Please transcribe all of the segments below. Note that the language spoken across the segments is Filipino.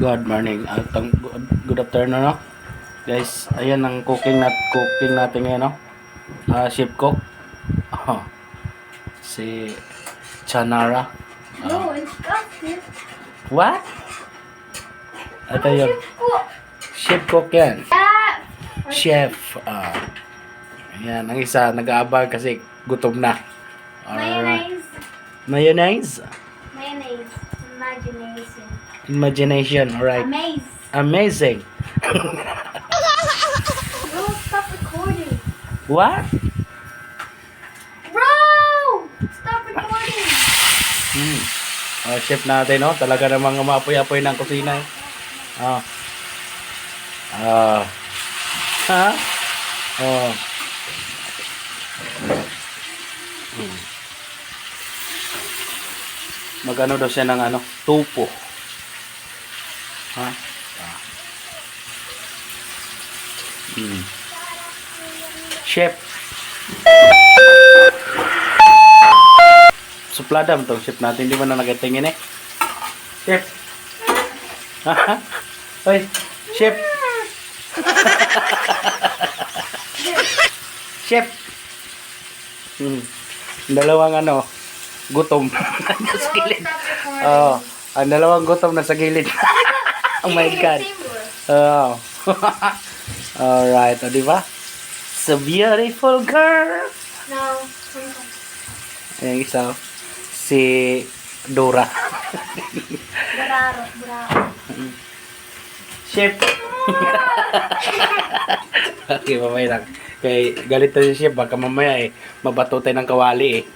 Good morning at good afternoon, no? Guys, ayan ang cooking natin ngayon, no? Chef cook. Oh, si Chanara. No, it's not chef. What? Ito yun. Chef cook yan. Chef. Chef. Ayan, ang isa nag-aabang kasi gutom na. Alright. Mayonnaise. Mayonnaise. Mayonnaise. Imagination. Imagination. Alright. Amaze. Amazing. Bro, stop recording. What? Bro! Stop recording. Chef natin, no? Talaga namang umapoy-apoy ng kusina. Ha? Oh. Magano daw siya ng tupo. Ha? Chef. Suplada mo tong chef natin. Hindi mo na nagatingin eh. Chef. Hoy, chef. Chef. Dalawang gutom. Nasa gilid. Oh, ang dalawang gutom nasa gilid. Oh my God. Oh. Alright, o diba? So beautiful girl. No. Ayan isa. Si Dora. Bravo. Chef. Okay, mamaya lang. Kay galit na si Chef. Baka mamaya mabatutin ng kawali eh.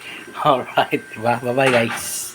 Alright, diba? Bye-bye guys.